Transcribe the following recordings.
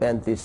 35।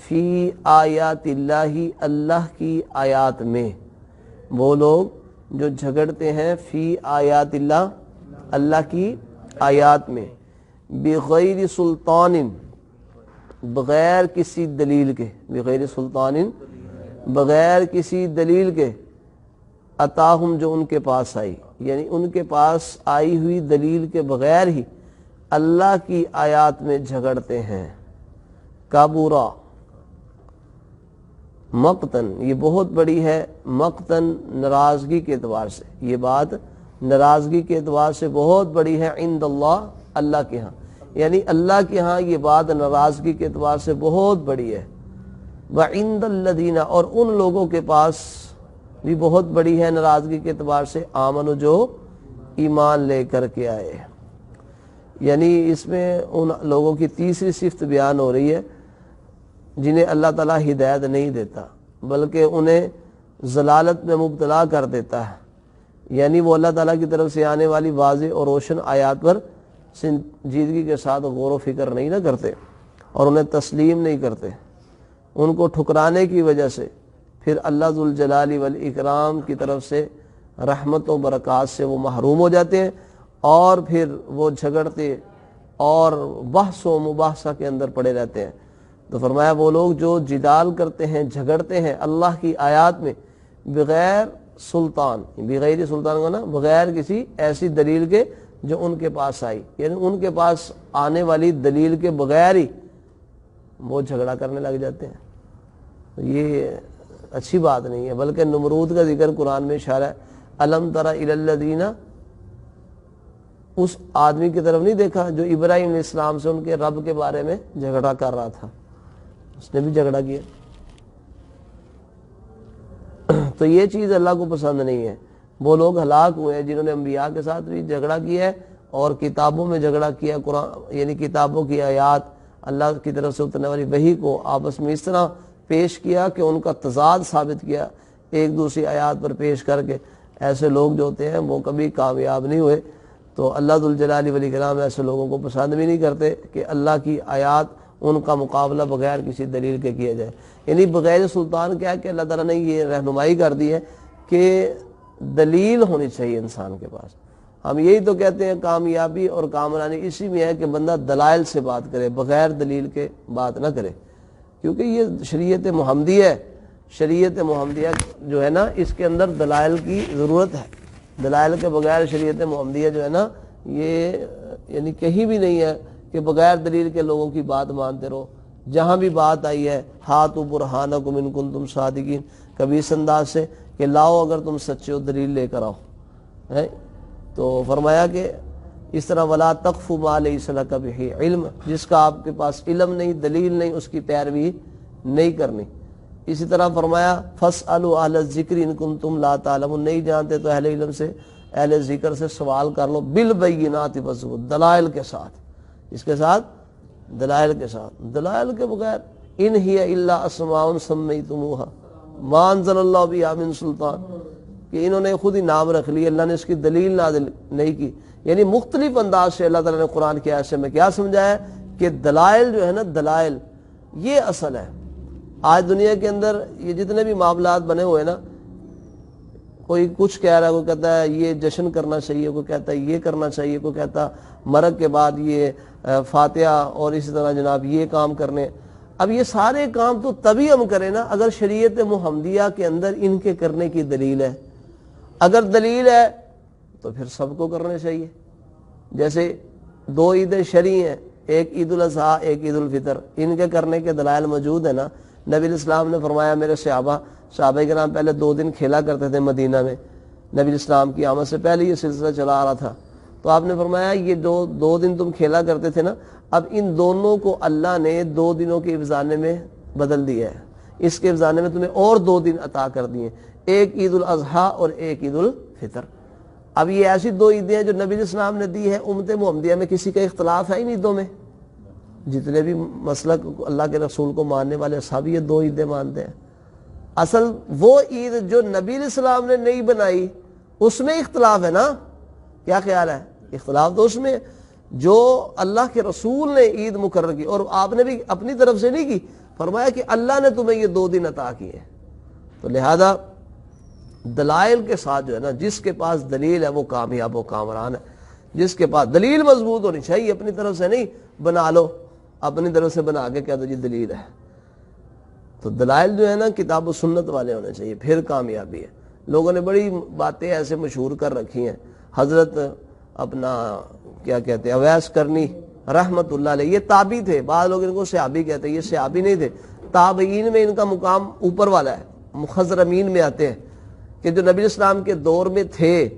فی آیات اللہ، اللہ کی آیات میں، وہ لوگ جو جھگڑتے ہیں فی آیات اللہ، اللہ کی آیات میں، بغیر سلطان، بغیر کسی دلیل کے، بغیر سلطان، بغیر کسی دلیل کے، عطاہم جو ان کے پاس آئی، یعنی ان کے پاس آئی ہوئی دلیل کے بغیر ہی اللہ کی آیات میں جھگڑتے ہیں۔ کابورا مقتن، یہ بہت بڑی ہے، مقتن ناراضگی کے اعتبار سے، یہ بات ناراضگی کے اعتبار سے بہت بڑی ہے، عند اللہ، اللہ کے ہاں، یعنی اللہ کے ہاں یہ بات ناراضگی کے اعتبار سے بہت بڑی ہے۔ وعند الذین، اور ان لوگوں کے پاس بھی بہت بڑی ہے ناراضگی کے اعتبار سے، آمنو جو ایمان لے کر کے آئے، یعنی اس میں ان لوگوں کی تیسری صفت بیان ہو رہی ہے جنہیں اللہ تعالیٰ ہدایت نہیں دیتا بلکہ انہیں ضلالت میں مبتلا کر دیتا ہے، یعنی وہ اللہ تعالیٰ کی طرف سے آنے والی واضح اور روشن آیات پر سنجیدگی کے ساتھ غور و فکر نہیں نہ کرتے اور انہیں تسلیم نہیں کرتے، ان کو ٹھکرانے کی وجہ سے پھر اللہ ذوالجلال والاکرام کی طرف سے رحمت و برکات سے وہ محروم ہو جاتے ہیں، اور پھر وہ جھگڑتے اور بحث و مباحثہ کے اندر پڑے رہتے ہیں۔ تو فرمایا وہ لوگ جو جدال کرتے ہیں، جھگڑتے ہیں اللہ کی آیات میں بغیر سلطان، بغیر سلطان کو نا، بغیر کسی ایسی دلیل کے جو ان کے پاس آئی، یعنی ان کے پاس آنے والی دلیل کے بغیر ہی وہ جھگڑا کرنے لگ جاتے ہیں۔ یہ اچھی بات نہیں ہے، بلکہ نمرود کا ذکر قرآن میں اشارہ ہے، الم تر الی الذین، اس آدمی کی طرف نہیں دیکھا جو ابراہیم علیہ السلام سے ان کے رب کے بارے میں جھگڑا کر رہا تھا، اس نے بھی جھگڑا کیا۔ تو یہ چیز اللہ کو پسند نہیں ہے۔ وہ لوگ ہلاک ہوئے ہیں جنہوں نے انبیاء کے ساتھ بھی جھگڑا کیا ہے اور کتابوں میں جھگڑا کیا، قرآن یعنی کتابوں کی آیات، اللہ کی طرف سے اترنے والی وحی کو آپس میں اس طرح پیش کیا کہ ان کا تضاد ثابت کیا ایک دوسری آیات پر پیش کر کے۔ ایسے لوگ جو ہوتے ہیں وہ کبھی کامیاب نہیں ہوئے۔ تو اللہ ذوالجلال والاکرام ایسے لوگوں کو پسند بھی نہیں کرتے کہ اللہ کی آیات ان کا مقابلہ بغیر کسی دلیل کے کیا جائے۔ یعنی بغیر سلطان کیا ہے کہ اللہ تعالیٰ نے یہ رہنمائی کر دی ہے کہ دلیل ہونی چاہیے انسان کے پاس۔ ہم یہی تو کہتے ہیں کامیابی اور کامرانی اسی میں ہے کہ بندہ دلائل سے بات کرے، بغیر دلیل کے بات نہ کرے، کیونکہ یہ شریعت محمدیہ ہے۔ شریعت محمدیہ جو ہے نا، اس کے اندر دلائل کی ضرورت ہے۔ دلائل کے بغیر شریعت محمدیہ جو ہے نا، یہ یعنی کہیں بھی نہیں ہے کہ بغیر دلیل کے لوگوں کی بات مانتے رہو۔ جہاں بھی بات آئی ہے ہاتھو برہانکم ان کنتم صادقین، کبھی اس انداز سے کہ لاؤ اگر تم سچے ہو، دلیل لے کر آؤ، ہے؟ تو فرمایا کہ اس طرح ولا تقف ما لیس لک بہ علم، جس کا آپ کے پاس علم نہیں، دلیل نہیں، اس کی پیروی نہیں کرنی۔ اسی طرح فرمایا فاسألوا اہل الذکر ان کنتم لا تعلمون، نہیں جانتے تو اہل علم سے، اہل ذکر سے سوال کر لو، بالبینات والزبر، دلائل کے ساتھ۔ اس کے ساتھ دلائل کے ساتھ، دلائل کے بغیر ان ہی الا اسماء سمیتموها ما انزل اللہ بہا من سلطان، کہ انہوں نے خود ہی نام رکھ لی، اللہ نے اس کی دلیل نازل نہیں کی۔ یعنی مختلف انداز سے اللہ تعالیٰ نے قرآن کی آیت سے میں کیا سمجھایا کہ دلائل جو ہے نا، دلائل یہ اصل ہے۔ آج دنیا کے اندر یہ جتنے بھی معاملات بنے ہوئے نا، کوئی کچھ کہہ رہا ہے، کوئی کہتا ہے یہ جشن کرنا چاہیے، کوئی کہتا ہے یہ کرنا چاہیے، کوئی کہتا مرگ کے بعد یہ فاتحہ اور اسی طرح جناب یہ کام کرنے۔ اب یہ سارے کام تو تبھی ہم کریں نا اگر شریعت محمدیہ کے اندر ان کے کرنے کی دلیل ہے۔ اگر دلیل ہے تو پھر سب کو کرنے چاہیے۔ جیسے دو عیدیں شرعی ہیں، ایک عید الاضحیٰ، ایک عید الفطر، ان کے کرنے کے دلائل موجود ہیں نا۔ نبی الاسلام نے فرمایا میرے صحابہ کرام پہلے 2 دن کھیلا کرتے تھے مدینہ میں، نبی الاسلام کی آمد سے پہلے یہ سلسلہ چلا آ رہا تھا۔ تو آپ نے فرمایا یہ 2 دن تم کھیلا کرتے تھے نا، اب ان دونوں کو اللہ نے 2 دنوں کے افضانے میں بدل دیا ہے، اس کے افضانے میں تمہیں اور 2 دن عطا کر دیے، ایک عید الاضحیٰ اور ایک عید الفطر۔ اب یہ ایسی 2 عیدیں ہیں جو نبی الاسلام نے دی ہے، امت محمدیہ میں کسی کا اختلاف ہے ہی نہیں عیدوں میں۔ جتنے بھی مسلک اللہ کے رسول کو ماننے والے سب یہ 2 عیدیں مانتے ہیں۔ اصل وہ عید جو نبی علیہ السلام نے نہیں بنائی اس میں اختلاف ہے نا، کیا خیال ہے؟ اختلاف تو اس میں جو اللہ کے رسول نے عید مقرر کی، اور آپ نے بھی اپنی طرف سے نہیں کی، فرمایا کہ اللہ نے تمہیں یہ 2 دن عطا کیے. تو لہذا دلائل کے ساتھ جو ہے نا، جس کے پاس دلیل ہے وہ کامیاب و کامران ہے. جس کے پاس دلیل مضبوط ہونی چاہیے، اپنی طرف سے نہیں بنا لو، اپنی طرف سے بنا کے کہہ دو جی دلیل ہے. تو دلائل جو ہے نا کتاب و سنت والے ہونے چاہیے، پھر کامیابی ہے. لوگوں نے بڑی باتیں ایسے مشہور کر رکھی ہیں. حضرت اپنا کیا کہتے ہیں اویس کرنی رحمت اللہ علیہ، یہ تابعی تھے. بعض لوگ ان کو صحابی کہتے ہیں، یہ صحابی نہیں تھے. تابعین میں ان کا مقام اوپر والا ہے، مخضرمین میں آتے ہیں کہ جو نبی اسلام کے دور میں تھے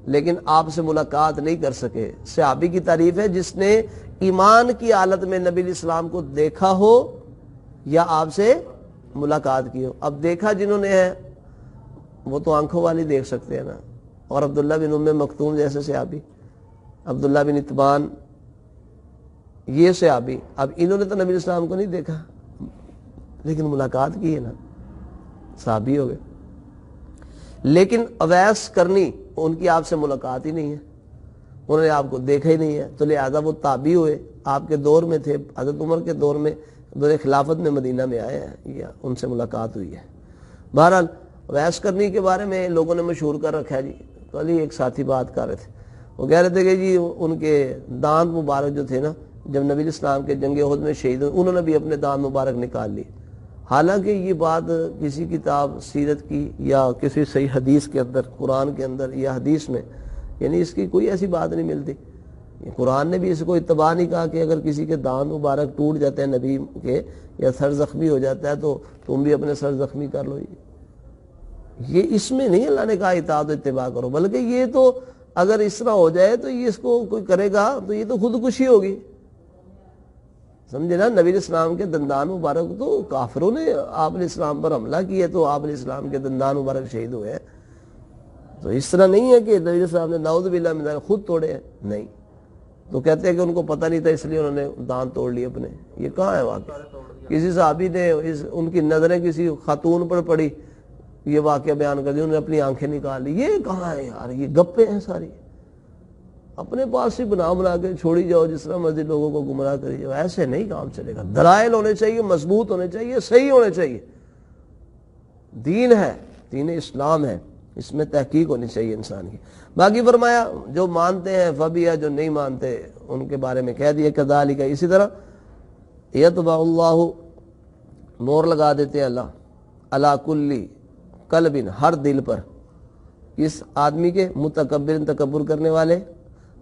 لیکن آپ سے ملاقات نہیں کر سکے. صحابی کی تعریف ہے جس نے ایمان کی حالت میں نبی اسلام کو دیکھا ہو یا آپ سے ملاقات کی ہو. اب دیکھا جنہوں نے ہے وہ تو آنکھوں والی دیکھ سکتے ہیں نا. اور عبداللہ بن ام مکتوم جیسے صحابی، عبداللہ بن اتبان، یہ صحابی، اب انہوں نے تو نبی اسلام کو نہیں دیکھا لیکن ملاقات کی ہے نا، صحابی ہو گئے. لیکن اویس کرنی ان کی آپ سے ملاقات ہی نہیں ہے، انہوں نے آپ کو دیکھا ہی نہیں ہے، تو لہذا وہ تابعی ہوئے. آپ کے دور میں تھے، حضرت عمر کے دور میں، دور خلافت میں مدینہ میں آئے ہیں یا ان سے ملاقات ہوئی ہے. بہرحال اویس کرنی کے بارے میں لوگوں نے مشہور کر رکھا ہے جی. تو علی ایک ساتھی بات کر رہے تھے، وہ کہہ رہے تھے کہ جی ان کے دانت مبارک جو تھے نا، جب نبی اسلام کے جنگ احد میں شہید ہوئے انہوں نے بھی اپنے دانت مبارک نکال لی. حالانکہ یہ بات کسی کتاب سیرت کی یا کسی صحیح حدیث کے اندر، قرآن کے اندر یا حدیث میں، یعنی اس کی کوئی ایسی بات نہیں ملتی. قرآن نے بھی اس کو اتباع نہیں کہا کہ اگر کسی کے دانت مبارک ٹوٹ جاتے ہیں نبی کے یا سر زخمی ہو جاتا ہے تو تم بھی اپنے سر زخمی کر لو. یہ اس میں نہیں اللہ نے کہا اطاعت و اتباع کرو، بلکہ یہ تو اگر اس طرح ہو جائے تو یہ اس کو کوئی کرے گا تو یہ تو خودکشی ہوگی. سمجھے نا، نبی اسلام کے دندان مبارک تو کافروں نے آپ علیہ السلام پر حملہ کیا تو آپ علیہ السلام کے دندان مبارک شہید ہوئے ہیں. تو اس طرح نہیں ہے کہ نبی السلام نے نعوذ باللہ من ذالک خود توڑے ہیں، نہیں. تو کہتے ہیں کہ ان کو پتہ نہیں تھا اس لیے انہوں نے دانت توڑ لیے اپنے. یہ کہاں ہے واقعہ؟ کسی صحابی نے ان کی نظریں کسی خاتون پر پڑی، یہ واقعہ بیان کر دیا، انہوں نے اپنی آنکھیں نکال لی. یہ کہاں ہے یار؟ یہ گپے ہیں ساری، اپنے پاس ہی بنا کے چھوڑی جاؤ، جس طرح مرضی لوگوں کو گمراہ کری جاؤ. ایسے نہیں کام چلے گا. دلائل ہونے چاہیے، مضبوط ہونے چاہیے، صحیح ہونے چاہیے. دین ہے، دین اسلام ہے، اس میں تحقیق ہونی چاہیے انسان کی. باقی فرمایا جو مانتے ہیں فبیا، جو نہیں مانتے ان کے بارے میں کہہ دیا کذالک، اسی طرح یطبع اللہ، مور لگا دیتے ہیں اللہ، علی کل قلب، ہر دل پر، اس آدمی کے متکبر، تکبر کرنے والے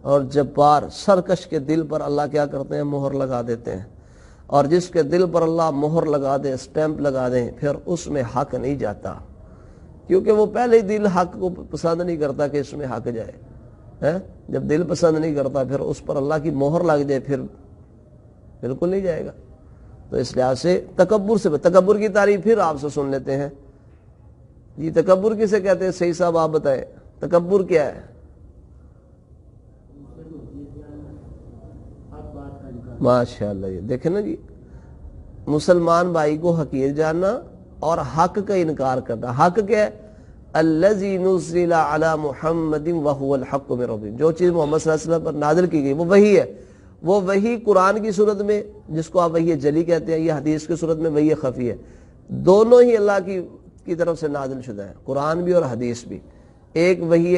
اور جبار سرکش کے دل پر اللہ کیا کرتے ہیں؟ مہر لگا دیتے ہیں. اور جس کے دل پر اللہ مہر لگا دے، سٹیمپ لگا دیں، پھر اس میں حق نہیں جاتا، کیونکہ وہ پہلے ہی دل حق کو پسند نہیں کرتا کہ اس میں حق جائے. جب دل پسند نہیں کرتا پھر اس پر اللہ کی مہر لگ جائے پھر بالکل نہیں جائے گا. تو اس لحاظ سے تکبر کی تعریف پھر آپ سے سن لیتے ہیں. جی تکبر کسے کہتے ہیں؟ صحیح صاحب آپ بتائیں، تکبر کیا ہے؟ ماشاءاللہ، یہ دیکھیں نا جی، مسلمان بھائی کو حقیر جاننا اور حق کا انکار کرنا. حق کیا ہے؟ الذی نزل علی محمد وهو الحق من ربہ، جو چیز محمد صلی اللہ علیہ وسلم پر نازل کی گئی وہ وحی ہے. وہ وحی قرآن کی صورت میں جس کو آپ وحی جلی کہتے ہیں، یہ حدیث کی صورت میں وحی خفی ہے. دونوں ہی اللہ کی طرف سے نازل شدہ ہے، قرآن بھی اور حدیث بھی. ایک وحی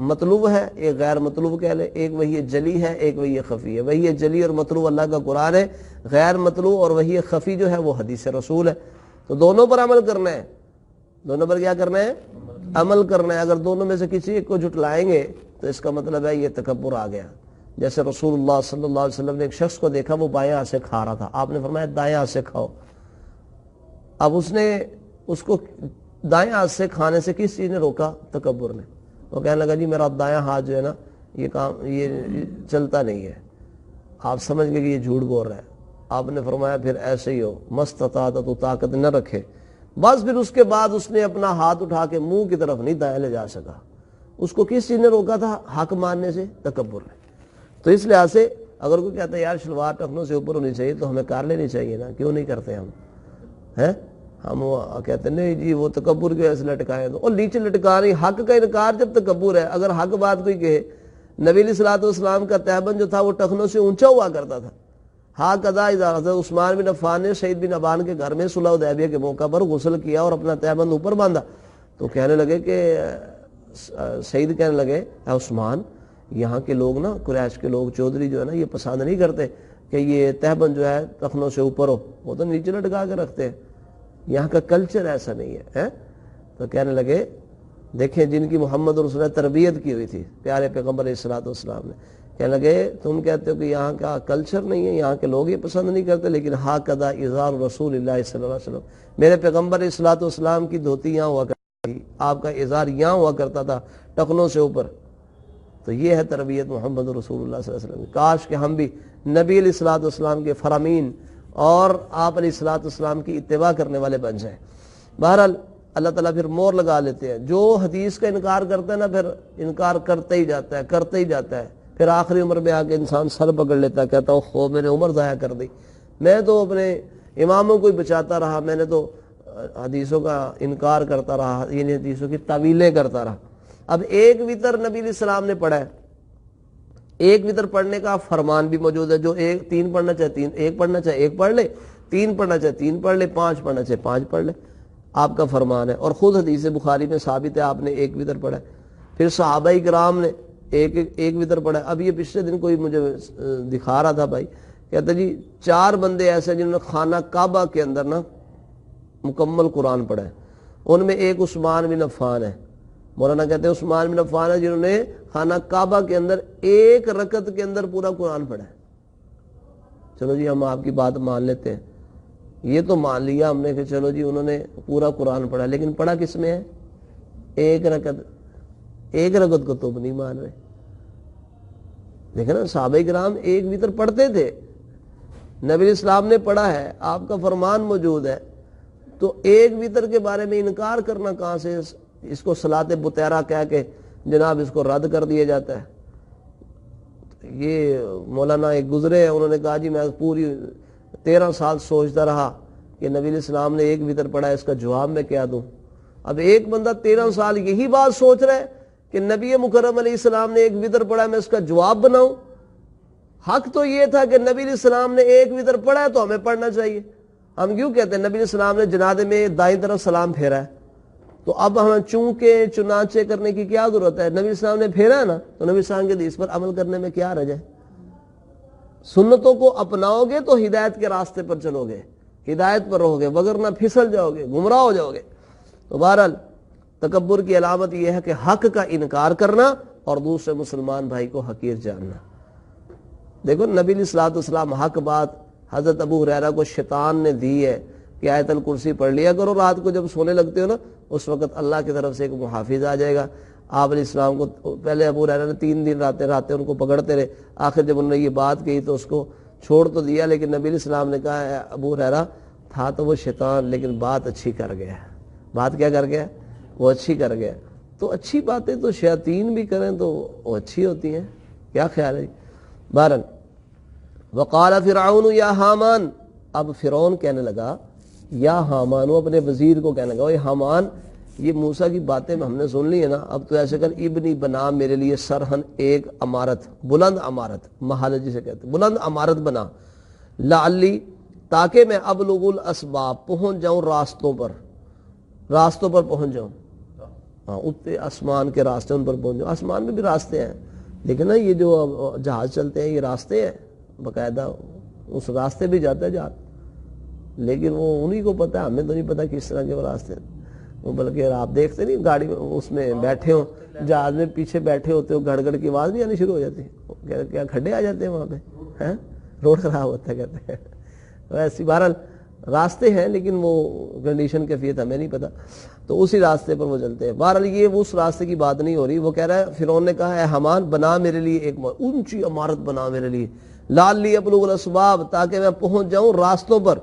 مطلوب ہے، ایک غیر مطلوب کہہ لے. ایک وحی جلی ہے، ایک وحی خفی ہے. وحی جلی اور مطلوب اللہ کا قرآن ہے، غیر مطلوب اور وحی خفی جو ہے وہ حدیث رسول ہے. تو دونوں پر عمل کرنا ہے. دونوں پر کیا کرنا ہے؟ عمل کرنا ہے. اگر دونوں میں سے کسی ایک کو جھٹلائیں گے تو اس کا مطلب ہے یہ تکبر آ گیا. جیسے رسول اللہ صلی اللہ علیہ وسلم نے ایک شخص کو دیکھا، وہ بائیں ہاتھ سے کھا رہا تھا، آپ نے فرمایا دائیں ہاتھ سے کھاؤ. اب اس نے اس کو دائیں ہاتھ سے کھانے سے کس چیز نے روکا؟ تکبر نے. وہ کہنے لگا جی میرا دایاں ہاتھ جو ہے نا یہ کام یہ چلتا نہیں ہے. آپ سمجھ گئے کہ یہ جھوٹ بول رہا ہے. آپ نے فرمایا پھر ایسے ہی ہو، مستطاعت، تو طاقت نہ رکھے. بس پھر اس کے بعد اس نے اپنا ہاتھ اٹھا کے منہ کی طرف نہیں دائیں لے جا سکا. اس کو کس چیز نے روکا تھا؟ حق ماننے سے، تکبر نے. تو اس لحاظ سے اگر کوئی کہتا ہے یار شلوار ٹخنوں سے اوپر ہونی چاہیے تو ہمیں کار لینی چاہیے نا، کیوں نہیں کرتے ہم؟ ہم کہتے ہیں نہیں جی وہ تکبر کی وجہ سے لٹکائے تو، اور نیچے لٹکا نہیں. حق کا انکار جب تکبر ہے. اگر حق بات کوئی کہے، نبی علیہ الصلوۃ والسلام کا تہبند جو تھا وہ ٹخنوں سے اونچا ہوا کرتا تھا. ہاں قضا اذا حضرت عثمان بن عفان نے سعید بن ابان کے گھر میں صلح حدیبیہ کے موقع پر غسل کیا اور اپنا تہبند اوپر باندھا تو کہنے لگے کہ سعید کہنے لگے اے عثمان یہاں کے لوگ نا قریش کے لوگ چودھری جو ہے نا یہ پسند نہیں کرتے کہ یہ تہبند جو ہے ٹخنوں سے اوپر ہو, وہ تو نیچے لٹکا کے رکھتے ہیں, یہاں کا کلچر ایسا نہیں ہے. تو کہنے لگے دیکھیں جن کی محمد رسول نے تربیت کی ہوئی تھی پیارے پیغمبر علیہ الصلوۃ والسلام نے, کہنے لگے تم کہتے ہو کہ یہاں کا کلچر نہیں ہے, یہاں کے لوگ یہ پسند نہیں کرتے, لیکن ہا قدا ازار رسول اللہ صلی اللہ علیہ وسلم, میرے پیغمبر علیہ الصلوۃ والسلام کی دھوتی یہاں ہوا کرتی تھی, آپ کا ازار یہاں ہوا کرتا تھا ٹخنوں سے اوپر. تو یہ ہے تربیت محمد رسول اللہ صلی اللہ علیہ وسلم. کاش کہ ہم بھی نبی علیہ الصلوۃ والسلام کے فرامین اور آپ علیہ الصلوۃ والسلام کی اتباع کرنے والے بن جائیں. بہرحال اللہ تعالیٰ پھر مور لگا لیتے ہیں, جو حدیث کا انکار کرتا ہے نا پھر انکار کرتے ہی جاتا ہے کرتے ہی جاتا ہے, پھر آخری عمر میں آ کے انسان سر پکڑ لیتا ہے, کہتا ہوں میں نے عمر ضائع کر دی, میں تو اپنے اماموں کو ہی بچاتا رہا, میں نے تو حدیثوں کا انکار کرتا رہا, یعنی حدیثوں کی تعویلیں کرتا رہا. اب ایک وتر نبی علیہ السلام نے پڑھا ہے, ایک وتر پڑھنے کا فرمان بھی موجود ہے, جو ایک تین پڑھنا چاہے تین, ایک پڑھنا چاہے ایک پڑھ لے, تین پڑھنا چاہے تین پڑھ لے, پانچ پڑھنا چاہے پانچ پڑھ لے, آپ کا فرمان ہے. اور خود حدیث بخاری میں ثابت ہے آپ نے ایک وتر پڑھا ہے. پھر صحابہ کرام نے ایک وتر پڑھا ہے. اب یہ پچھلے دن کوئی مجھے دکھا رہا تھا بھائی, کہتا جی 4 بندے ایسے جنہوں نے خانہ کعبہ کے اندر نا مکمل قرآن پڑھا ہے, ان میں ایک عثمان بن عفان ہے. مولانا کہتے ہیں عثمان بن عفان ہے جنہوں نے خانہ کعبہ کے اندر ایک رکعت کے اندر پورا قرآن پڑھا ہے. چلو جی ہم آپ کی بات مان لیتے ہیں, یہ تو مان لیا ہم نے کہ چلو جی انہوں نے پورا قرآن پڑھا, لیکن پڑھا کس میں ہے؟ ایک رکعت. ایک رکعت کو تو نہیں مان رہے. دیکھیں نا صحابہ کرام ایک وتر پڑھتے تھے, نبی اسلام نے پڑھا ہے, آپ کا فرمان موجود ہے, تو ایک وتر کے بارے میں انکار کرنا کہاں سے؟ اس کو صلاۃ بطیرہ کہہ کے جناب اس کو رد کر دیا جاتا ہے. یہ مولانا ایک گزرے ہیں, انہوں نے کہا جی میں پوری 13 سال سوچتا رہا کہ نبی علیہ السلام نے ایک وتر پڑھا ہے, اس کا جواب میں کیا دوں. اب ایک بندہ 13 سال یہی بات سوچ رہا ہے کہ نبی مکرم علیہ السلام نے ایک وتر پڑھا ہے, میں اس کا جواب بناؤں. حق تو یہ تھا کہ نبی علیہ السلام نے ایک وتر پڑھا ہے تو ہمیں پڑھنا چاہیے. ہم کیوں کہتے ہیں نبی علیہ السلام نے جنازے میں دائیں طرف سلام پھیرا ہے, تو اب ہمیں چونکے چنانچے کرنے کی کیا ضرورت ہے؟ نبی علیہ السلام نے پھیرا ہے نا, تو نبی علیہ السلام کے حدیث پر عمل کرنے میں کیا رجع ہے؟ سنتوں کو اپناؤ گے تو ہدایت کے راستے پر چلو گے, ہدایت پر رہو گے, وگرنہ پھسل جاؤ گے, گمراہ ہو جاؤ گے. تو بہرحال تکبر کی علامت یہ ہے کہ حق کا انکار کرنا اور دوسرے مسلمان بھائی کو حقیر جاننا. دیکھو نبی علیہ الصلوۃ والسلام حق بات حضرت ابو ہریرہ کو شیطان نے دی ہے کہ آیت الکرسی پڑھ لیا کرو رات کو جب سونے لگتے ہو نا, اس وقت اللہ کی طرف سے ایک محافظ آ جائے گا. آپ علیہ السلام کو پہلے ابو ہریرہ نے 3 دن راتیں ان کو پکڑتے رہے, آخر جب انہوں نے یہ بات کہی تو اس کو چھوڑ تو دیا, لیکن نبی علیہ السلام نے کہا ہے ابو ہریرہ تھا تو وہ شیطان, لیکن بات اچھی کر گیا. بات کیا کر گیا؟ وہ اچھی کر گیا. تو اچھی باتیں تو شیاطین بھی کریں تو وہ اچھی ہوتی ہیں. کیا خیال ہے؟ بہرحال وقال فرعون یا حامان, اب فرعون کہنے لگا یا حامان, وہ اپنے وزیر کو کہنے لگا اے حامان, یہ موسیٰ کی باتیں ہم نے سن لی ہے نا, اب تو ایسے کر ابنی بنا میرے لیے سرہن ایک عمارت, بلند عمارت, محل جسے کہتے ہیں, بلند عمارت بنا, لعلی تاکہ میں ابلغ الاسباب پہنچ جاؤں راستوں پر پہنچ جاؤں. ہاں اتنے آسمان کے راستے ان پر پہنچ جاؤں. آسمان میں بھی راستے ہیں, لیکن نا یہ جو جہاز چلتے ہیں یہ راستے ہیں باقاعدہ, اس راستے بھی جاتا ہے جہاز, لیکن وہ انہی کو پتہ ہے, ہمیں تو نہیں پتہ کس طرح کے وہ راستے ہیں. وہ بلکہ آپ دیکھتے نہیں گاڑی میں اس میں بیٹھے ہوں, جہاز میں پیچھے بیٹھے ہوتے ہو, گڑ گڑ کی آواز نہیں آنی شروع ہو جاتی ہے, کیا کھڈے آ جاتے ہیں وہاں پہ, روڈ خراب ہوتا ہے کہتے ہیں. ایسی بہرحال راستے ہیں, لیکن وہ کنڈیشن کیفیت ہمیں نہیں پتہ, تو اسی راستے پر وہ چلتے ہیں. بہرحال یہ اس راستے کی بات نہیں ہو رہی. وہ کہہ رہا ہے فرعون نے کہا اے حامان بنا میرے لیے ایک اونچی عمارت بنا میرے لیے, لعلی ابلغ الاسباب تاکہ میں پہنچ جاؤں راستوں پر.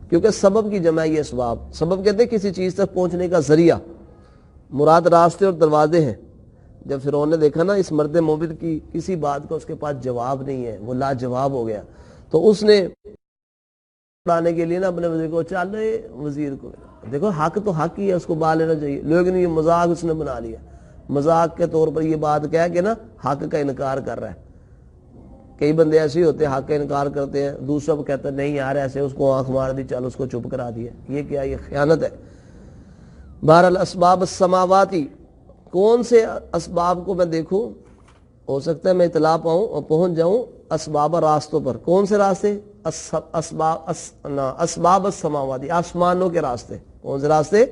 کیونکہ سبب کی جمع یہ اسباب, سبب کہتے ہیں کسی چیز تک پہنچنے کا ذریعہ, مراد راستے اور دروازے ہیں. جب فرعون نے دیکھا نا اس مرد مومن کی کسی بات کا اس کے پاس جواب نہیں ہے, وہ لاجواب ہو گیا, تو اس نے پڑھانے کے لیے نا اپنے وزیر کو, چل وزیر کو, دیکھو حق تو حق ہی ہے, اس کو با لینا چاہیے, لیکن یہ مذاق اس نے بنا لیا, مذاق کے طور پر یہ بات کہہ کہ نا حق کا انکار کر رہا ہے کئی بندے ایسے ہی ہوتے ہیں حق کا انکار کرتے ہیں، دوسرا وہ کہتا ہے نہیں یار ایسے اس کو آنکھ مار دی، چل اس کو چپ کرا دیا، یہ کیا؟ یہ خیانت ہے۔ بہرحال اسباب السماواتی، کون سے اسباب کو میں دیکھوں؟ ہو سکتا ہے میں اطلاع پاؤں اور پہنچ جاؤں اسباب راستوں پر۔ کون سے راستے؟ اسباب السماواتی، آسمانوں کے راستے۔ کون سے راستے؟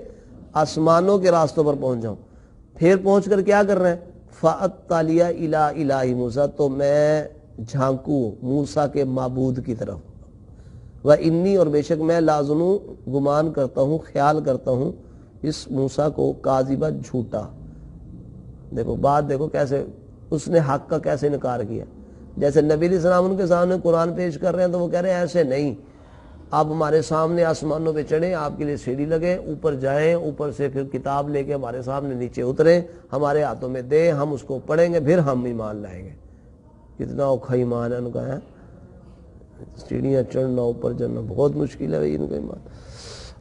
آسمانوں کے راستوں پر پہنچ جاؤں۔ پھر پہنچ کر کیا کر رہے ہیں؟ فَأَطَّلِعَ إِلَىٰ إِلَٰهِ موسیٰ، تو میں جھانکوں موسیٰ کے معبود کی طرف۔ وَإِنِّي، اور بے شک میں لازنو گمان کرتا ہوں، خیال کرتا ہوں اس موسیٰ کو کاذبا، جھوٹا۔ دیکھو بات دیکھو کیسے اس نے حق کا کیسے انکار کیا۔ جیسے نبی علیہ السلام ان کے سامنے قرآن پیش کر رہے ہیں تو وہ کہہ رہے ہیں ایسے نہیں، آپ ہمارے سامنے آسمانوں پہ چڑھیں، آپ کے لیے سیڑھی لگے، اوپر جائیں، اوپر سے پھر کتاب لے کے ہمارے سامنے نیچے اتریں، ہمارے ہاتھوں میں دیں، ہم اس کو پڑھیں گے، پھر ہم ایمان لائیں گے۔ کتنا اوکھا ایمان ہے ان کا، ہے سیڑھیاں چڑھنا، اوپر چڑھنا بہت مشکل ہے ان کا ایمان۔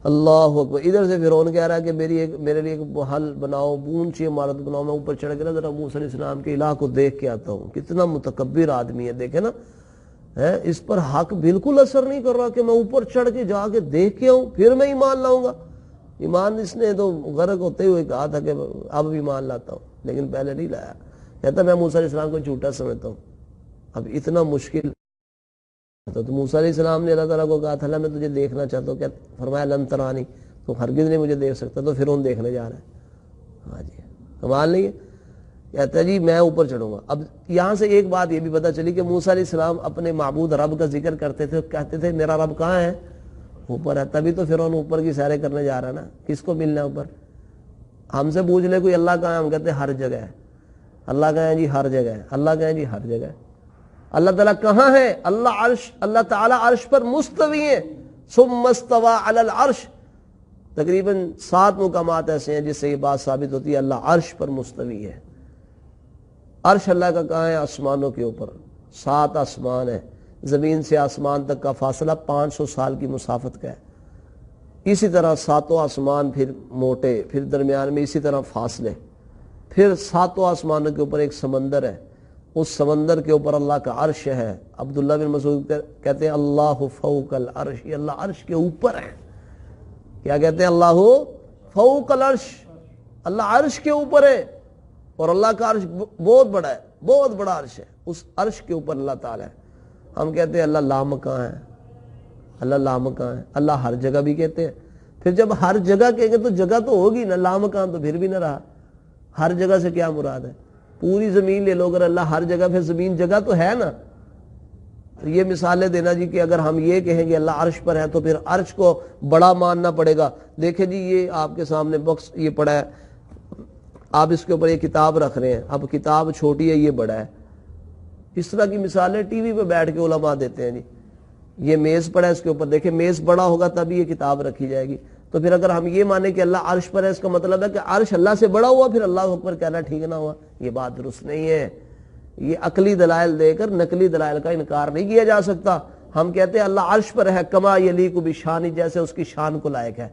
اللہ اکبر۔ ادھر سے فرعون کہہ رہا ہے کہ میرے لیے ایک حل بناؤ، اونچی عمارت بناؤ، میں اوپر چڑھ کے نا ذرا موسیٰ علیہ السلام کے الہ کو دیکھ کے آتا ہوں۔ کتنا متکبر آدمی ہے، دیکھیں نا، اس پر حق بالکل اثر نہیں کر رہا کہ میں اوپر چڑھ کے جا کے دیکھ کے آؤں پھر میں ایمان لاؤں گا۔ ایمان اس نے تو غرق ہوتے ہوئے کہا تھا کہ اب ایمان لاتا ہوں، لیکن پہلے نہیں لایا۔ کہتا میں موسیٰ علیہ السلام کو جھوٹا سمجھتا ہوں۔ اب اتنا مشکل تو موسیٰ علیہ السلام نے اللہ تعالیٰ کو کہا تھا اللہ میں تجھے دیکھنا چاہتا ہوں، کیا فرمایا لن ترانی، تو ہرگز نہیں مجھے دیکھ سکتا، تو فرعون دیکھنے جا رہا ہے۔ ہاں جی، کمال نہیں ہے؟ کہتا ہے جی میں اوپر چڑھوں گا۔ اب یہاں سے ایک بات یہ بھی پتہ چلی کہ موسیٰ علیہ السلام اپنے معبود رب کا ذکر کرتے تھے، کہتے تھے میرا رب کہاں ہے؟ اوپر ہے۔ تبھی تو فرعون اوپر کی سیریں کرنے جا رہا ہے نا، کس کو ملنا ہے اوپر؟ ہم سے پوچھ لے کوئی اللہ کہاں ہے، ہم کہتے ہیں ہر جگہ ہے۔ اللہ کہاں ہے؟ جی ہر جگہ ہے۔ اللہ کہاں ہے؟ جی ہر جگہ ہے۔ اللہ تعالیٰ کہاں ہے؟ اللہ تعالیٰ عرش پر مستوی ہے۔ ثم استوى علی العرش، تقریباً 7 مقامات ایسے ہیں جس سے یہ بات ثابت ہوتی ہے اللہ عرش پر مستوی ہے۔ عرش اللہ کا کہاں ہے؟ آسمانوں کے اوپر۔ 7 آسمان ہے، زمین سے آسمان تک کا فاصلہ 500 سال کی مسافت کا ہے۔ اسی طرح 7 آسمان پھر موٹے، پھر درمیان میں اسی طرح فاصلے، پھر 7 آسمانوں کے اوپر ایک سمندر ہے، اس سمندر کے اوپر اللہ کا عرش ہے۔ عبداللہ بن مسعود کہتے ہیں اللہ فوق العرش، یہ اللہ عرش کے اوپر ہے۔ کیا کہتے ہیں؟ اللہ فوق العرش، اللہ عرش کے اوپر ہے، اور اللہ کا عرش بہت بڑا ہے، بہت بڑا عرش ہے، اس عرش کے اوپر اللہ تعالیٰ ہے۔ ہم کہتے ہیں اللہ لامکاں ہے، اللہ لامکاں ہے، اللہ ہر جگہ بھی کہتے ہیں۔ پھر جب ہر جگہ کہیں گے تو جگہ تو ہوگی نا، لامکاں تو پھر بھی نہ رہا۔ ہر جگہ سے کیا مراد ہے؟ پوری زمین لے لو، اگر اللہ ہر جگہ، پھر زمین جگہ تو ہے نا۔ یہ مثالیں دینا جی کہ اگر ہم یہ کہیں گے اللہ عرش پر ہے تو پھر عرش کو بڑا ماننا پڑے گا۔ دیکھیں جی یہ آپ کے سامنے باکس یہ پڑا ہے، آپ اس کے اوپر یہ کتاب رکھ رہے ہیں، اب کتاب چھوٹی ہے یہ بڑا ہے۔ اس طرح کی مثالیں ٹی وی پہ بیٹھ کے علماء دیتے ہیں جی۔ یہ میز پڑا ہے، اس کے اوپر دیکھیں میز بڑا ہوگا تبھی یہ کتاب رکھی جائے گی۔ تو پھر اگر ہم یہ مانیں کہ اللہ عرش پر ہے، اس کا مطلب ہے کہ عرش اللہ سے بڑا ہوا، پھر اللہ اکبر کہنا ٹھیک نہ ہوا۔ یہ بات درست نہیں ہے۔ یہ عقلی دلائل دے کر نقلی دلائل کا انکار نہیں کیا جا سکتا۔ ہم کہتے ہیں اللہ عرش پر ہے، کما یلیق بشانی، جیسے اس کی شان کو لائق ہے،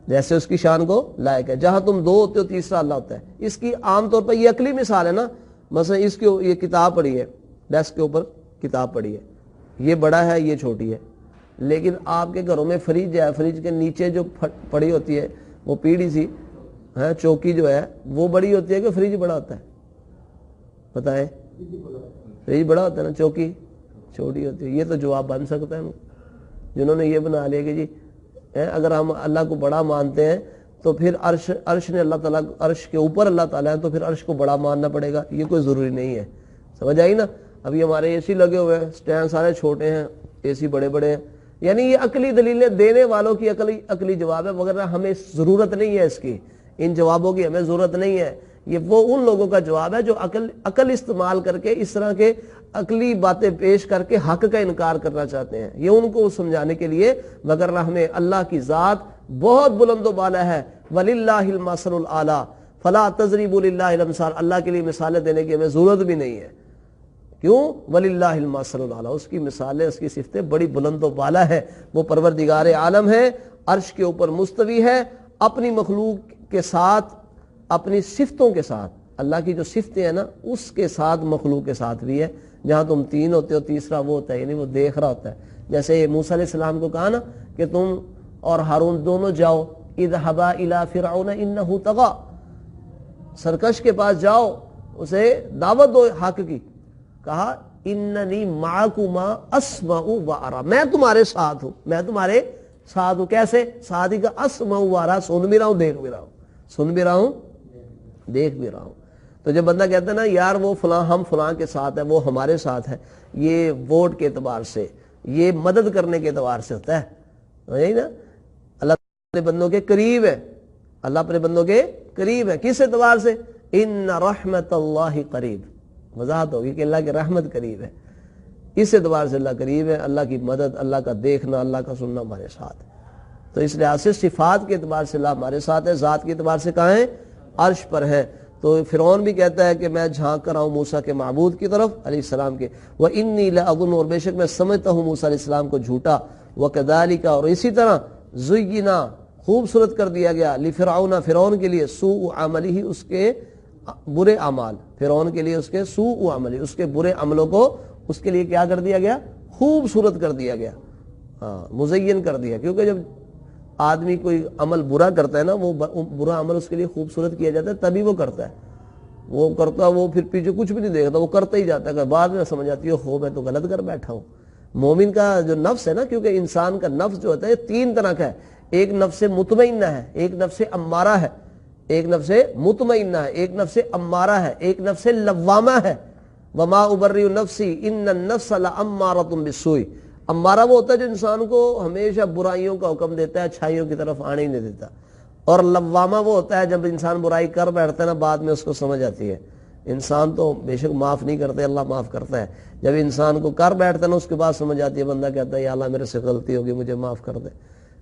جیسے اس کی شان کو لائق ہے۔ جہاں تم 2 ہوتے ہو تیسرا اللہ ہوتا ہے۔ اس کی عام طور پر یہ عقلی مثال ہے نا، مثلا اس کی یہ کتاب پڑھی ہے، ڈیسک کے اوپر کتاب پڑھی ہے، یہ بڑا ہے یہ چھوٹی ہے۔ لیکن آپ کے گھروں میں فریج ہے، فریج کے نیچے جو پڑی ہوتی ہے وہ پیڑھی سی ہے، چوکی جو ہے وہ بڑی ہوتی ہے کہ فریج بڑا ہوتا ہے؟ بتائیں، فریج بڑا ہوتا ہے نا، چوکی چھوٹی ہوتی ہے۔ یہ تو جواب بن سکتا ہے جنہوں نے یہ بنا لیا کہ جی اگر ہم اللہ کو بڑا مانتے ہیں تو پھر عرش نے اللہ تعالیٰ، عرش کے اوپر اللہ تعالیٰ ہے تو پھر عرش کو بڑا ماننا پڑے گا، یہ کوئی ضروری نہیں ہے۔ سمجھ آئی نا؟ ابھی ہمارے اے سی لگے ہوئے ہیں، سٹینڈ سارے چھوٹے ہیں، اے سی بڑے بڑے ہیں، یعنی یہ عقلی دلیلیں دینے والوں کی عقلی جواب ہے، مگر ہمیں ضرورت نہیں ہے اس کی، ان جوابوں کی ہمیں ضرورت نہیں ہے۔ یہ وہ ان لوگوں کا جواب ہے جو عقل استعمال کر کے اس طرح کے عقلی باتیں پیش کر کے حق کا انکار کرنا چاہتے ہیں، یہ ان کو سمجھانے کے لیے، مگر ہمیں اللہ کی ذات بہت بلند و بالا ہے۔ وَلِلَّهِ الْمَثَلُ الْأَعْلَىٰ فَلَا تَضْرِبُوا لِلَّهِ الْأَمْثَالَ، اللہ کے لیے مثالیں دینے کی ہمیں ضرورت بھی نہیں ہے۔ کیوں؟ وَلِلَّهِ الْمَثَلُ الْأَعْلَىٰ، اس کی مثالیں، اس کی صفتیں بڑی بلند و بالا ہے۔ وہ پروردگار عالم ہے، عرش کے اوپر مستوی ہے، اپنی مخلوق کے ساتھ، اپنی صفتوں کے ساتھ، اللہ کی جو صفتیں ہیں نا اس کے ساتھ، مخلوق کے ساتھ بھی ہے، جہاں تم 3 ہوتے ہو تیسرا وہ ہوتا ہے، یعنی وہ دیکھ رہا ہوتا ہے. جیسے موسیٰ علیہ السلام کو کہا نا کہ تم اور ہارون دونوں جاؤ، اذهبا الى فرعون انه طغى، سرکش کے پاس جاؤ، اسے دعوت دو حق کی. کہا اننی معکما اسمع و ارى، میں تمہارے ساتھ ہوں، میں تمہارے ساتھ ہوں. کیسے ساتھ ہی کا اسمع و ارى، سن بھی رہا ہوں دیکھ بھی رہا ہوں، سن بھی رہا ہوں دیکھ بھی رہا ہوں. تو جب بندہ کہتا ہے نا یار وہ فلاں ہم فلاں کے ساتھ ہے، وہ ہمارے ساتھ ہے، یہ ووٹ کے اعتبار سے، یہ مدد کرنے کے اعتبار سے ہوتا ہے، یہی نا. اللہ اپنے بندوں کے قریب ہے، اللہ اپنے بندوں کے قریب ہے. کس اعتبار سے؟ ان رحمت اللہ قریب، وضاحت ہوگی کہ اللہ کی رحمت قریب ہے. اس اعتبار سے اللہ قریب ہے، اللہ کی مدد، اللہ کا دیکھنا، اللہ کا سننا ہمارے ساتھ ہے. تو اس لحاظ سے صفات کے اعتبار سے اللہ ہمارے ساتھ ہے، ذات کے اعتبار سے کہاں ہے؟ عرش پر ہے. تو فرعون بھی کہتا ہے کہ میں جھانک کر آؤں موسیٰ کے معبود کی طرف علیہ السلام کے. وَإِنِّي لَأَظُنُّ، اور بے شک میں سمجھتا ہوں موسیٰ علیہ السلام کو جھوٹا. وَكَذَلِكَ، اور اسی طرح زُيِّنَ، خوبصورت کر دیا گیا، لِفِرْعَوْنَ، فرعون کے لیے، سوء عملہ، اس کے برے اعمال، فرعون کے لیے اس کے سوء عملہ، اس کے برے عملوں کو اس کے لیے کیا کر دیا گیا؟ خوبصورت کر دیا گیا، مزین کر دیا. کیونکہ جب آدمی کوئی عمل برا کرتا ہے نا، وہ برا عمل اس کے لیے خوبصورت کیا جاتا ہے، تبھی وہ کرتا ہے. وہ کرتا، وہ پھر پیچھے کچھ بھی نہیں دیکھتا، وہ کرتا ہی جاتا ہے. بعد میں سمجھ آتی ہے ہو میں تو غلط کر بیٹھا ہوں. مومن کا جو نفس ہے نا، کیونکہ انسان کا نفس جو ہوتا ہے 3 طرح کا ہے. ایک نفس مطمئنہ ہے، ایک نفس امارہ ہے، ایک نفس مطمئنہ ہے، ایک نفس امارہ ہے، ایک نفس لوامہ ہے. وما ابرئ نفسی ان النفس لامارۃ بالسوء. امارہ وہ ہوتا ہے جو انسان کو ہمیشہ برائیوں کا حکم دیتا ہے، اچھائیوں کی طرف آنے ہی نہیں دیتا. اور لوامہ وہ ہوتا ہے جب انسان برائی کر بیٹھتا ہے نا، بعد میں اس کو سمجھ آتی ہے. انسان تو بے شک معاف نہیں کرتے، اللہ معاف کرتا ہے. جب انسان کو کر بیٹھتا ہے نا، اس کے بعد سمجھ آتی ہے، بندہ کہتا ہے یا اللہ میرے سے غلطی ہوگی، مجھے معاف کر دے،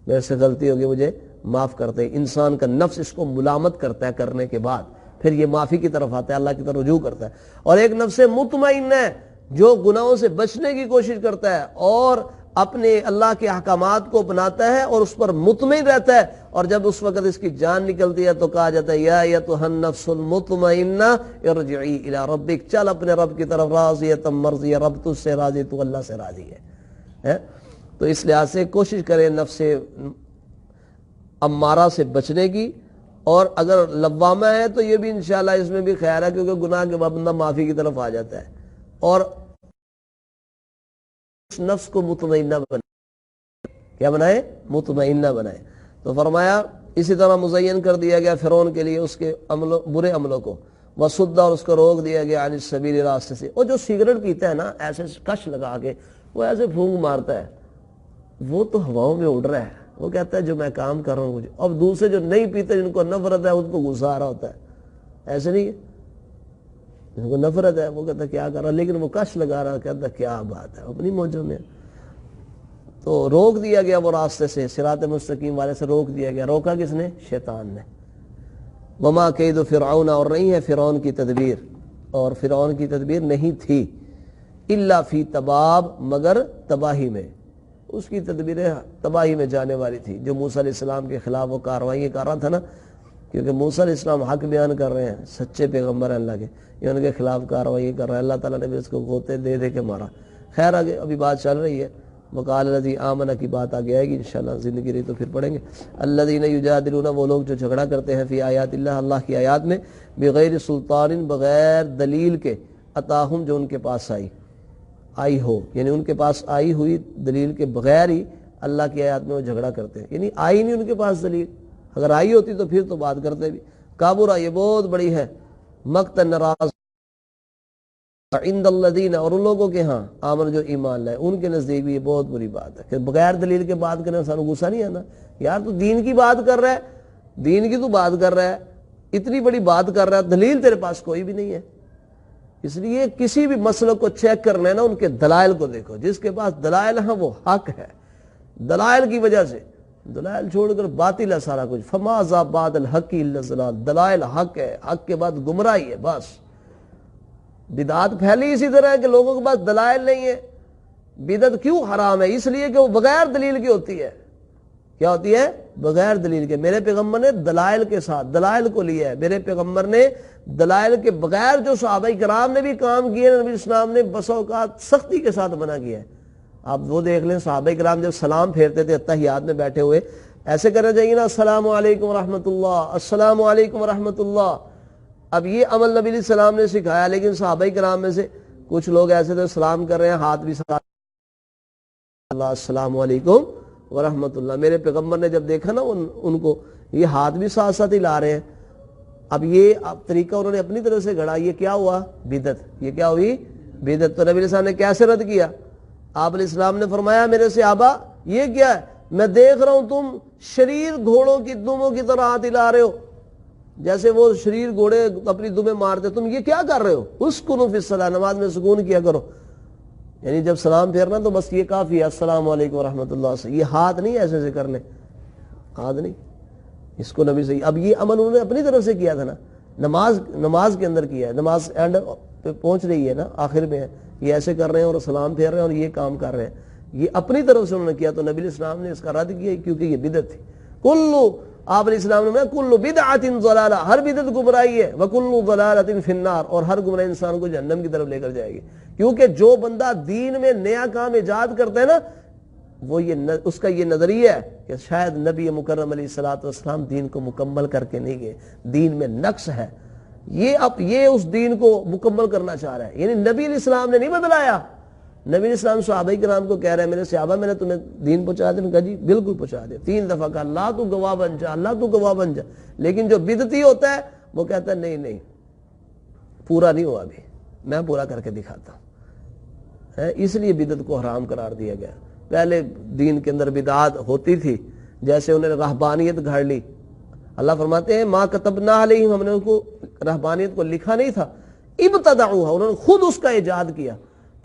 میرے سے غلطی ہوگی، مجھے معاف کر دے. انسان کا نفس اس کو ملامت کرتا ہے کرنے کے بعد، پھر یہ معافی کی طرف آتا ہے، اللہ کی طرف رجوع کرتا ہے. اور ایک نفس مطمئن ہے جو گناہوں سے بچنے کی کوشش کرتا ہے اور اپنے اللہ کے احکامات کو اپناتا ہے اور اس پر مطمئن رہتا ہے. اور جب اس وقت اس کی جان نکلتی ہے تو کہا جاتا ہے یا ایتھا النفس المطمئنہ ارجعی الی ربک، چل اپنے رب کی طرف راضیۃ مرضیہ، رب تجھ سے راضی، تو اللہ سے راضی ہے. تو اس لحاظ سے کوشش کریں نفس امارہ سے بچنے کی. اور اگر لوامہ ہے تو یہ بھی انشاءاللہ اس میں بھی خیر ہے، کیونکہ گناہ کے بعد بندہ معافی کی طرف آ جاتا ہے. اور نفس کو مطمئنہ بنائے، کیا بنائے؟ مطمئنہ بنائے. تو فرمایا اسی طرح مزین کر دیا گیا فرعون کے لیے اس کے عملوں، برے عملوں کو. وصد، اور اس کو روک دیا گیا عن السبیل، راستے سے. اور جو سگریٹ پیتا ہے نا ایسے کش لگا کے، وہ ایسے پھونک مارتا ہے، وہ تو ہواؤں میں اڑ رہا ہے. وہ کہتا ہے جو میں کام کر رہا ہوں مجھے. اب دوسرے جو نہیں پیتے، جن کو نفرت ہے، ان کو غصہ آ رہا ہوتا ہے. ایسے نہیں ہے، جن کو نفرت ہے وہ کہتا ہے کیا کر رہا، لیکن وہ کش لگا رہا، کہتا ہے کیا بات ہے، اپنی موجوں میں. تو روک دیا گیا وہ راستے سے، صراط مستقیم والے سے روک دیا گیا. روکا کس نے؟ شیطان نے. وما کید فرعون، اور نہیں ہے فرعون کی تدبیر، اور فرعون کی تدبیر نہیں تھی، الا فی تباب، مگر تباہی میں. اس کی تدبیریں تباہی میں جانے والی تھی. جو موسیٰ علیہ السلام کے خلاف وہ کارروائیاں کر رہا تھا نا، کیونکہ موسیٰ علیہ السلام حق بیان کر رہے ہیں، سچے پیغمبر ہیں اللہ کے، یہ ان کے خلاف کارروائیاں کر رہے ہیں. اللہ تعالیٰ نے بھی اس کو غوطے دے دے کے مارا. خیر آگے ابھی بات چل رہی ہے. وقال الذی آمن کی بات آگے آئے گی انشاءاللہ، زندگی رہی تو پھر پڑھیں گے. الذین یجادلون، وہ لوگ جو جھگڑا کرتے ہیں، فی آیات اللہ، اللہ کی آیات میں، بغیر سلطان، بغیر دلیل کے، اتاہم، جو ان کے پاس آئی ہو، یعنی ان کے پاس آئی ہوئی دلیل کے بغیر ہی اللہ کی آیات میں وہ جھگڑا کرتے ہیں. یعنی آئی نہیں ان کے پاس دلیل، اگر آئی ہوتی تو پھر تو بات کرتے بھی. کابرا، یہ بہت بڑی ہے، مقتا، ناراض، عند الذین، اور ان لوگوں کے ہاں، آمن، جو ایمان لائے، ان کے نزدیک بھی یہ بہت بری بات ہے کہ بغیر دلیل کے بات کرنے سے غصہ نہیں آنا. یار تو دین کی بات کر رہا ہے، دین کی تو بات کر رہا ہے، اتنی بڑی بات کر رہا ہے، دلیل تیرے پاس کوئی بھی نہیں ہے. اس لیے کسی بھی مسئلہ کو چیک کرنا ہے نا، ان کے دلائل کو دیکھو. جس کے پاس دلائل ہیں وہ حق ہے، دلائل کی وجہ سے. دلائل چھوڑ کر باطل ہے سارا کچھ. فماذا بعد الحق الا الضلال، دلائل حق ہے، حق کے بعد گمراہی ہے بس. بدعات پھیلی اسی طرح ہے کہ لوگوں کے پاس دلائل نہیں ہے. بدعت کیوں حرام ہے؟ اس لیے کہ وہ بغیر دلیل کی ہوتی ہے. کیا ہوتی ہے؟ بغیر دلیل کے. میرے پیغمبر نے دلائل کے ساتھ دلائل کو لیا ہے. میرے پیغمبر نے دلائل کے بغیر جو صحابہ کرام نے بھی کام کیے، نبی اسلام نے بس اوقات سختی کے ساتھ منع کیا ہے. آپ وہ دیکھ لیں صحابہ کرام جب سلام پھیرتے تھے اتحیات میں بیٹھے ہوئے ایسے کرنا چاہیے نا، السلام علیکم ورحمۃ اللہ، السلام علیکم ورحمۃ اللہ. اب یہ عمل نبی علیہ السلام نے سکھایا، لیکن صحابہ کرام میں سے کچھ لوگ ایسے تھے سلام کر رہے ہیں ہاتھ بھی ساتھ، اللہ السلام علیکم ورحمۃ اللہ. میرے پیغمبر نے جب دیکھا نا ان کو یہ ہاتھ بھی ساتھ ساتھ ہی لا رہے ہیں، اب یہ طریقہ انہوں نے اپنی طرف سے گھڑا، یہ کیا ہوا؟ بدعت. یہ کیا ہوئی؟ بدعت. تو نبی علیہ السلام نے کیسے رد کیا؟ آپ علیہ السلام نے فرمایا میرے صحابہ یہ کیا ہے؟ میں دیکھ رہا ہوں تم شریر گھوڑوں کی دموں کی طرح ہاتھ ہلا رہے ہو، جیسے وہ شریر گھوڑے اپنی دمیں مارتے، تم یہ کیا کر رہے ہو؟ اسکنوا فی الصلاۃ، نماز میں سکون کیا کرو. یعنی جب سلام پھیرنا تو بس یہ کافی ہے السلام علیکم ورحمۃ اللہ سے، یہ ہاتھ نہیں ایسے سے کرنے، ہاتھ نہیں. اس کو نبی سے اب یہ عمل انہوں نے اپنی طرف سے کیا تھا نا، نماز کے اندر کیا ہے، نماز اینڈ پہ پہنچ رہی ہے نا، آخر میں ہے، یہ ایسے کر رہے ہیں اور سلام پھیر رہے ہیں اور یہ کام کر رہے ہیں، یہ اپنی طرف سے انہوں نے کیا. تو نبی علیہ السلام نے اس کا رد کیا کیونکہ یہ بدعت تھی. آپ علیہ السلام نے کل بدعت ضلالہ، ہر بدعت گمراہی ہے، وکل ضلالۃ فی النار، اور ہر گمراہ انسان کو جہنم کی طرف لے کر جائے گی. کیونکہ جو بندہ دین میں نیا کام ایجاد کرتا ہے نا، وہ اس کا یہ نظریہ ہے کہ شاید نبی مکرم علیہ الصلوۃ والسلام دین کو مکمل کر کے نہیں گئے، دین میں نقص ہے، یہ اس دین کو مکمل کرنا چاہ رہا ہے. یعنی نبی علیہ السلام نے نہیں بدلایا. نبی علیہ السلام صحابہ کرام کو کہہ رہے ہیں میرے صحابہ میں نے تمہیں دین پہنچا دیا، کہا جی بالکل پہنچا دیا. 3 دفعہ کہا اللہ تو گواہ بن جا، اللہ تو گواہ بن جا. لیکن جو بدعتی ہوتا ہے وہ کہتا ہے نہیں پورا نہیں ہوا، ابھی میں پورا کر کے دکھاتا ہوں. اس لیے بدعت کو حرام قرار دیا گیا. پہلے دین کے اندر بدعات ہوتی تھی، جیسے انہوں نے رہبانیت گھڑ لی. اللہ فرماتے ہیں ما کتبنا علیہم، ہم نے ان کو رہبانیت کو لکھا نہیں تھا، ابتدعوها، انہوں نے خود اس کا ایجاد کیا.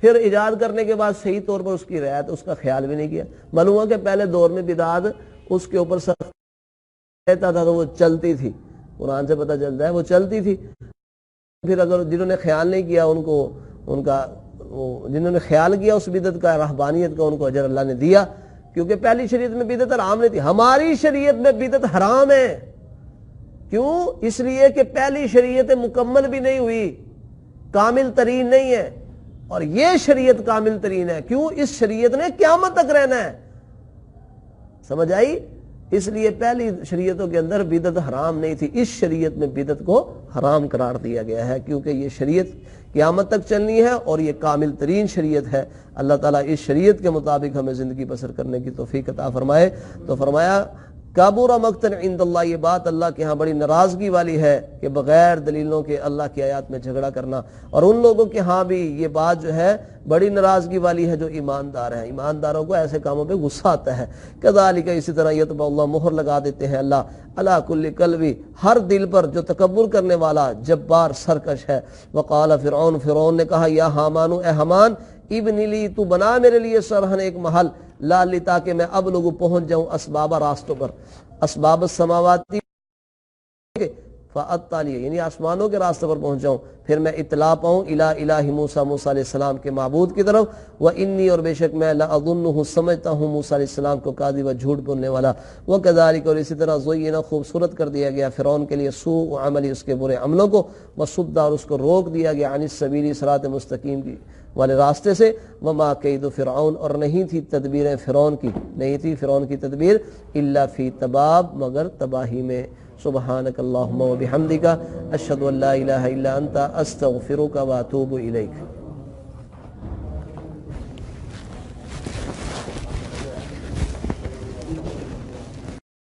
پھر ایجاد کرنے کے بعد صحیح طور پر اس کی رعایت، اس کا خیال بھی نہیں کیا. معلوم ہوا کہ پہلے دور میں بدعات اس کے اوپر سخت رہتا تھا تو وہ چلتی تھی، قرآن سے پتہ چلتا ہے وہ چلتی تھی. پھر اگر جنہوں نے خیال نہیں کیا جنہوں نے خیال کیا اس بدعت کا، رہبانیت کا، ان کو اجر اللہ نے دیا. کیونکہ پہلی شریعت میں بدعت حرام نہیں تھی، ہماری شریعت میں بدعت حرام ہے. کیوں؟ اس لیے کہ پہلی شریعت مکمل بھی نہیں ہوئی، کامل ترین نہیں ہے، اور یہ شریعت کامل ترین ہے. کیوں؟ اس شریعت نے قیامت تک رہنا ہے. سمجھ آئی؟ اس لیے پہلی شریعتوں کے اندر بدعت حرام نہیں تھی، اس شریعت میں بدعت کو حرام قرار دیا گیا ہے کیونکہ یہ شریعت قیامت تک چلنی ہے اور یہ کامل ترین شریعت ہے. اللہ تعالیٰ اس شریعت کے مطابق ہمیں زندگی بسر کرنے کی توفیق عطا فرمائے. تو فرمایا کابورا مقتن عند اللہ، یہ بات اللہ کے ہاں بڑی ناراضگی والی ہے کہ بغیر دلیلوں کے اللہ کی آیات میں جھگڑا کرنا، اور ان لوگوں کے ہاں بھی یہ بات جو ہے بڑی ناراضگی والی ہے جو ایماندار ہیں. ایمانداروں کو ایسے کاموں پہ غصہ آتا ہے. کذالک، اسی طرح یطبع اللہ، مہر لگا دیتے ہیں اللہ علی کل قلب، ہر دل پر جو تکبر کرنے والا جبار سرکش ہے. وقال فرعون نے کہا یا حامان، اے حامان، ابن لی، تو بنا میرے لیے سرہن ایک محل، لالی، تاکہ میں اب لوگوں پہنچ جاؤں اسباب راستوں پر، اسباب السماواتی فاطلع، یعنی آسمانوں کے راستے پر پہنچ جاؤں، پھر میں اطلاع پاؤں الی الہ موسیٰ، موسیٰ علیہ السلام کے معبود کی طرف. وانی، اور بے شک میں لاظنہ، سمجھتا ہوں موسیٰ علیہ السلام کو کاذبا، جھوٹ بولنے والا. وکذالک، اور اسی طرح زین، خوبصورت کر دیا گیا فرعون کے لیے سوء عملی، اس کے برے عملوں کو، وصد، اور اس کو روک دیا گیا عن السبیل، صراط مستقیم کی والے راستے سے. وما کید فرعون، اور نہیں تھی تدبیریں فرعون کی، نہیں تھی فرعون کی تدبیر الا فی تباب، مگر تباہی میں. سبحانک اللہم و بحمدک، اشہد ان لا الہ الا انت، استغفرک و اتوب الیک.